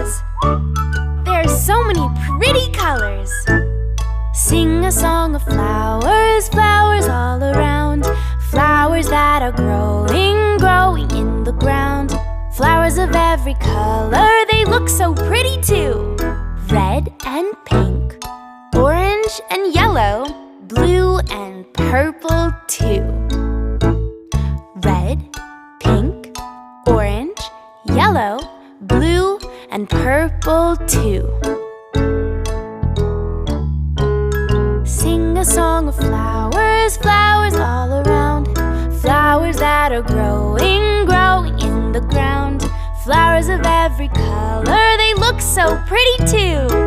flowers. There are so many pretty colors. Sing a song of flowers, flowers all around. Flowers that are growing, growing in the ground. Flowers of every color, they look so pretty too. Red and pink, orange and yellow, blue and purple too. Red, pink, orange, yellow, blue and purple too. Sing a song of flowers, flowers all around. Flowers that are growing, growing in the ground. Flowers of every color, they look so pretty too.